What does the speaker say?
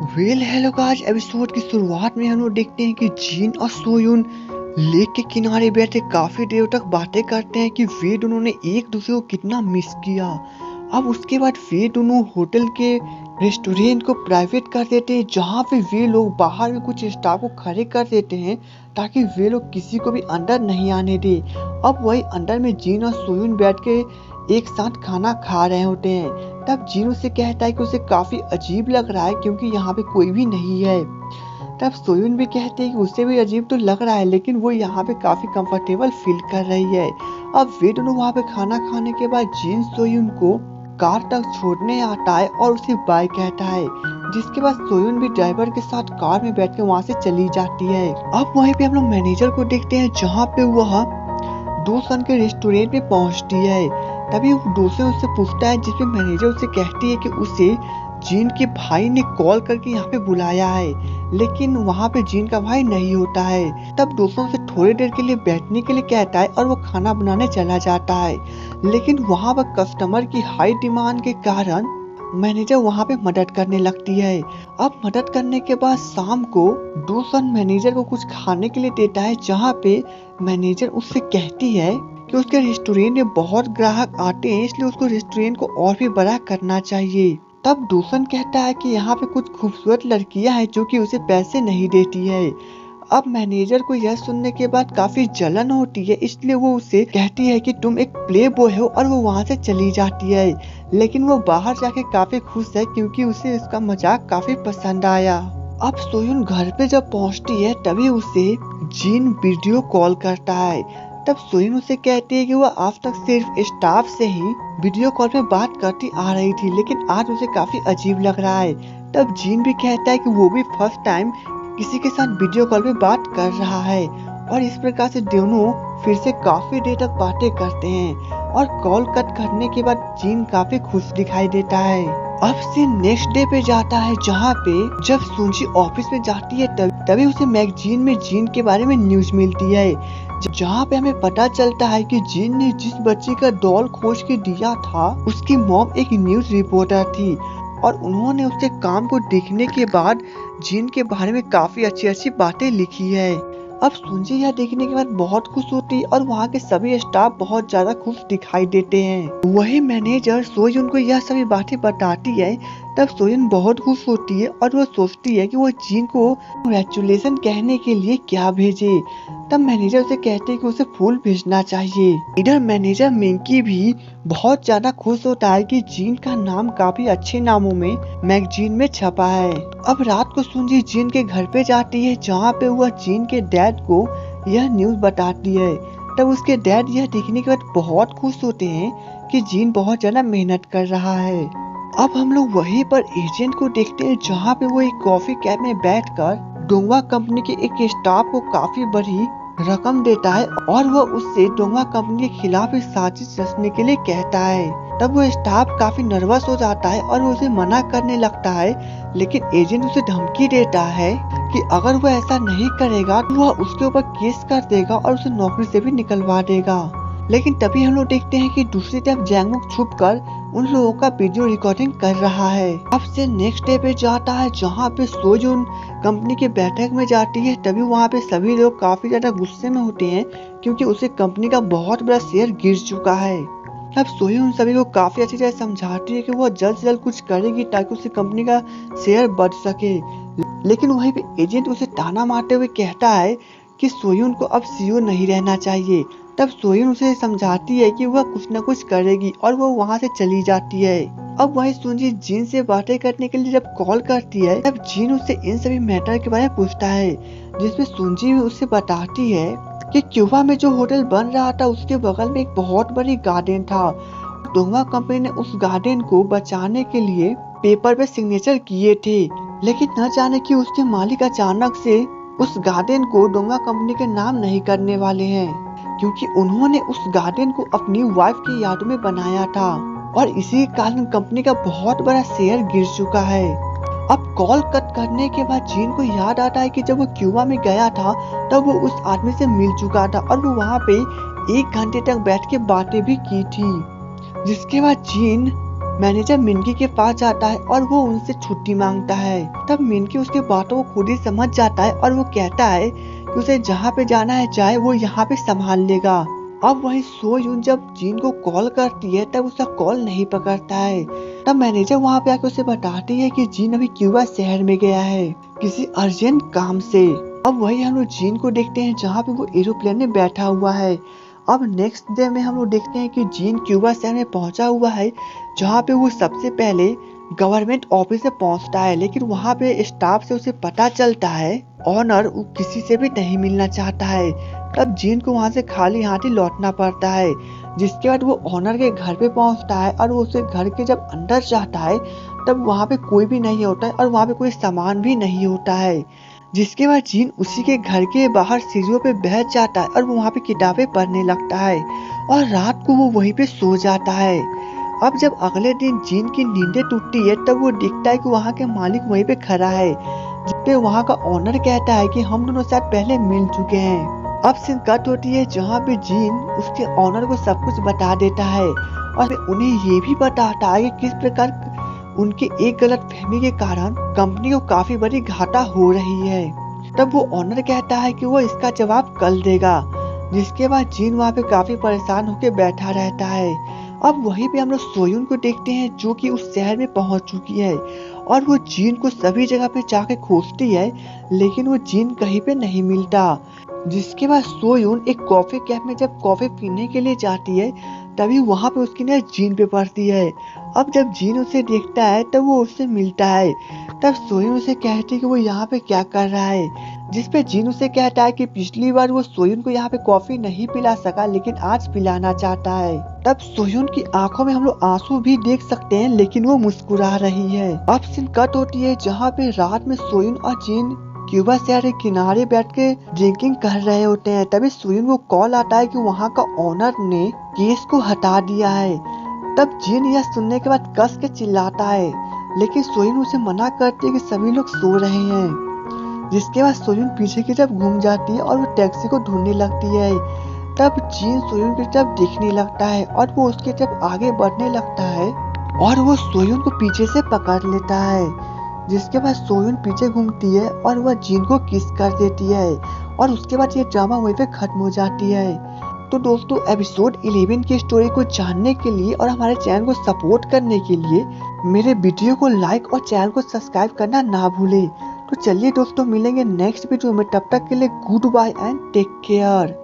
Hello guys. Episode की शुरुआत में हम लोग देखते हैं कि जीन और सोयुन लेक के किनारे बैठे काफी देर तक बातें करते हैं कि वे दोनों ने एक दूसरे को कितना मिस किया। अब उसके बाद वे दोनों होटल के रेस्टोरेंट को प्राइवेट कर देते हैं, जहाँ पे वे लोग बाहर में कुछ स्टाफ को खड़े कर देते हैं ताकि वे लोग किसी को भी अंदर नहीं आने दे। अब वही अंदर में जीन और सोयुन बैठ के एक साथ खाना खा रहे होते हैं। तब जीन उससे कहता है कि उसे काफी अजीब लग रहा है क्योंकि यहाँ पे कोई भी नहीं है। तब सोयुन भी कहते हैं कि उसे भी अजीब तो लग रहा है, लेकिन वो यहाँ पे काफी कंफर्टेबल फील कर रही है। अब वे दोनों वहाँ पे खाना खाने के बाद जीन सोयुन को कार तक छोड़ने आता है और उसे बाय कहता है, जिसके बाद सोयुन भी ड्राइवर के साथ कार में बैठ के वहाँ से चली जाती है। अब वहीं पे हम लोग मैनेजर को देखते हैं, जहाँ पे वह दोसन के रेस्टोरेंट में पहुंचती है। तभी दोसन उससे पूछता है, जिसमें मैनेजर उससे कहती है कि उसे जीन के भाई ने कॉल करके यहाँ पे बुलाया है, लेकिन वहाँ पे जीन का भाई नहीं होता है। तब दोस्तों से थोड़ी देर के लिए बैठने के लिए कहता है और वो खाना बनाने चला जाता है, लेकिन वहाँ पर कस्टमर की हाई डिमांड के कारण मैनेजर वहाँ पे मदद करने लगती है। अब मदद करने के बाद शाम को दोसन मैनेजर को कुछ खाने के लिए देता है, जहाँ पे मैनेजर उससे कहती है कि उसके रेस्टोरेंट में बहुत ग्राहक आते हैं, इसलिए उसको रेस्टोरेंट को और भी बड़ा करना चाहिए। तब दोसन कहता है कि यहाँ पे कुछ खूबसूरत लड़कियां हैं जो कि उसे पैसे नहीं देती है। अब मैनेजर को यह सुनने के बाद काफी जलन होती है, इसलिए वो उसे कहती है कि तुम एक प्ले बॉय हो, और वो वहाँ से चली जाती है। लेकिन वो बाहर जाके काफी खुश है क्योंकि उसे उसका मजाक काफी पसंद आया। अब सोयुन घर पे जब पहुँचती है तभी उसे जीन वीडियो कॉल करता है। तब सोयुन उसे कहती है कि वह आज तक सिर्फ स्टाफ से ही वीडियो कॉल पे बात करती आ रही थी, लेकिन आज उसे काफी अजीब लग रहा है। तब जीन भी कहता है कि वो भी फर्स्ट टाइम किसी के साथ वीडियो कॉल पे बात कर रहा है, और इस प्रकार से दोनों फिर से काफी देर तक बातें करते हैं। और कॉल कट करने के बाद जीन काफी खुश दिखाई देता है। अब से नेक्स्ट डे पे जाता है, जहाँ पे जब सुंजी ऑफिस में जाती है तभी उसे मैगजीन में जीन के बारे में न्यूज मिलती है, जहाँ पे हमें पता चलता है कि जीन ने जिस बच्चे का डॉल खोज के दिया था उसकी मॉम एक न्यूज रिपोर्टर थी, और उन्होंने उसके काम को देखने के बाद जीन के बारे में काफी अच्छी अच्छी बातें लिखी है। अब सुंजी यह देखने के बाद बहुत खुश होती है और वहाँ के सभी स्टाफ बहुत ज्यादा खुश दिखाई देते हैं। वही मैनेजर सोयुन को यह सभी बातें बताती है। तब सोयुन बहुत खुश होती है और वो सोचती है कि वो जीन को कांग्रेचुलेशन कहने के लिए क्या भेजे। तब मैनेजर उसे कहते हैं कि उसे फूल भेजना चाहिए। इधर मैनेजर मिंकी भी बहुत ज्यादा खुश होता है कि जीन का नाम काफी अच्छे नामों में मैगजीन में छपा है। अब रात को सुंजी जीन के घर पे जाती है, जहाँ पे वह जीन के डैड को यह न्यूज बताती है। तब उसके डैड यह देखने के बाद बहुत खुश होते हैं कि जीन बहुत ज्यादा मेहनत कर रहा है। अब हम लोग वहीं पर एजेंट को देखते हैं, जहाँ पे वो एक कॉफी कैब में बैठकर डोंगवा कंपनी के एक स्टाफ को काफी बड़ी रकम देता है, और वह उससे डोंगवा कंपनी के खिलाफ एक साजिश रचने के लिए कहता है। तब वो स्टाफ काफी नर्वस हो जाता है और वो उसे मना करने लगता है, लेकिन एजेंट उसे धमकी देता है कि अगर वो ऐसा नहीं करेगा तो वह उसके ऊपर केस कर देगा और उसे नौकरी से भी निकलवा देगा। लेकिन तभी हम लोग देखते हैं कि दूसरी तरफ जैंगमुक छुपकर उन लोगों का वीडियो रिकॉर्डिंग कर रहा है। अब से नेक्स्ट डे पे जाता है, जहाँ पे सोजुन कंपनी के बैठक में जाती है। तभी वहाँ पे सभी लोग काफी ज्यादा गुस्से में होते हैं क्योंकि उसे कंपनी का बहुत बड़ा शेयर गिर चुका है। अब सोयुन सभी को काफी अच्छी तरह समझाती है कि वो जल्द से जल्द कुछ करेगी ताकि उसे कंपनी का शेयर बढ़ सके, लेकिन वहीं पे एजेंट उसे ताना मारते हुए कहता है कि सोयुन को अब सीईओ नहीं रहना चाहिए। तब सोयुन उसे समझाती है कि वह कुछ न कुछ करेगी और वो वहाँ से चली जाती है। अब वही सुंजी जीन से बातें करने के लिए जब कॉल करती है, तब जीन उससे इन सभी मैटर के बारे में पूछता है, जिसमें सुंजी उससे बताती है कि क्यूबा में जो होटल बन रहा था उसके बगल में एक बहुत बड़ी गार्डन था। डोंगवा कंपनी ने उस गार्डन को बचाने के लिए पेपर पे सिग्नेचर किए थे, लेकिन न जाने कि उसके मालिक अचानक से उस गार्डन को डोंगवा कंपनी के नाम नहीं करने वाले हैं, क्योंकि उन्होंने उस गार्डन को अपनी वाइफ की याद में बनाया था, और इसी कारण कंपनी का बहुत बड़ा शेयर गिर चुका है। अब कॉल कट करने के बाद जीन को याद आता है कि जब वो क्यूबा में गया था तब वो उस आदमी से मिल चुका था और वो वहाँ पे 1 घंटे तक बैठ के बातें भी की थी। जिसके बाद जीन मैनेजर मिनकी के पास जाता है और वो उनसे छुट्टी मांगता है। तब मिनकी उसके बातों को खुद ही समझ जाता है और वो कहता है कि उसे जहाँ पे जाना है जाए, वो यहाँ पे संभाल लेगा। अब वहीं सो यून जब जीन को कॉल करती है तब उसका कॉल नहीं पकड़ता है। तब मैनेजर वहाँ पे आकर उसे बताती है कि जीन अभी क्यूबा शहर में गया है किसी अर्जेंट काम से। अब वही हम लोग जीन को देखते हैं जहाँ पे वो एरोप्लेन में बैठा हुआ है। अब नेक्स्ट डे में हम लोग देखते हैं कि जीन क्यूबा शहर में पहुंचा हुआ है, जहाँ पे वो सबसे पहले गवर्नमेंट ऑफिस में पहुंचता है। लेकिन वहाँ पे स्टाफ से उसे पता चलता है ऑनर किसी से भी नहीं मिलना चाहता है। तब जीन को वहाँ से खाली हाथ ही लौटना पड़ता है। जिसके बाद वो ऑनर के घर पे पहुंचता है और वो उसे घर के जब अंदर जाता है तब वहाँ पे कोई भी नहीं होता है और वहाँ पे कोई सामान भी नहीं होता है। जिसके बाद जीन उसी के घर के बाहर सीढ़ियों पे बैठ जाता है और वो वहाँ पे किताबें पढ़ने लगता है और रात को वो वहीं पे सो जाता है। अब जब अगले दिन जीन की नींदें टूटती है तब वो देखता है कि वहाँ के मालिक वहीं पे खड़ा है, जिसपे वहाँ का ऑनर कहता है कि हम दोनों शायद पहले मिल चुके हैं। अब सीन कट होती है जहाँ पे जीन उसके ऑनर को सब कुछ बता देता है और उन्हें ये भी बताता है कि किस प्रकार उनके एक गलत फहमी के कारण कंपनी को काफी बड़ी घाटा हो रही है। तब वो ऑनर कहता है कि वो इसका जवाब कल देगा। जिसके बाद जीन वहाँ पे काफी परेशान होकर बैठा रहता है। अब वहीं पे हम लोग सोयून को देखते हैं जो कि उस शहर में पहुंच चुकी है और वो जीन को सभी जगह पे जाके खोजती है, लेकिन वो जीन कहीं पे नहीं मिलता। जिसके बाद सोयून एक कॉफी कैफ में जब कॉफी पीने के लिए जाती है तभी वहां पे उसकी नजर जीन पे पड़ती है। अब जब जीन उसे देखता है तब वो उससे मिलता है। तब सोयून उसे कहती है कि वो यहाँ पे क्या कर रहा है। जिसपे जीन उसे कहता है कि पिछली बार वो सोयून को यहाँ पे कॉफी नहीं पिला सका, लेकिन आज पिलाना चाहता है। तब सोयून की आंखों में हम लोग आंसू भी देख सकते हैं, लेकिन वो मुस्कुरा रही है। अब सीन कट होती है जहाँ पे रात में सोयून और जीन क्यूबा शहर के किनारे बैठ के ड्रिंकिंग कर रहे होते हैं। तभी सोयून को कॉल आता है कि वहाँ का ओनर ने केस को हटा दिया है। तब जीन यह सुनने के बाद कस के चिल्लाता है, लेकिन सोयून उसे मना करती है कि सभी लोग सो रहे हैं। जिसके बाद सोयून पीछे की तरफ घूम जाती है और वो टैक्सी को ढूंढने लगती है। तब जीन सोयून की तरफ देखने लगता है और वो उसकी तरफ आगे बढ़ने लगता है और वो सोयून को पीछे से पकड़ लेता है। जिसके बाद सोयून पीछे घूमती है और वह जीन को किस कर देती है और उसके बाद ये ड्रामा वहीं पे खत्म हो जाती है। तो दोस्तों, एपिसोड 11 की स्टोरी को जानने के लिए और हमारे चैनल को सपोर्ट करने के लिए मेरे वीडियो को लाइक और चैनल को सब्सक्राइब करना ना भूले। तो चलिए दोस्तों, मिलेंगे नेक्स्ट वीडियो में। तब तक के लिए goodbye and take care.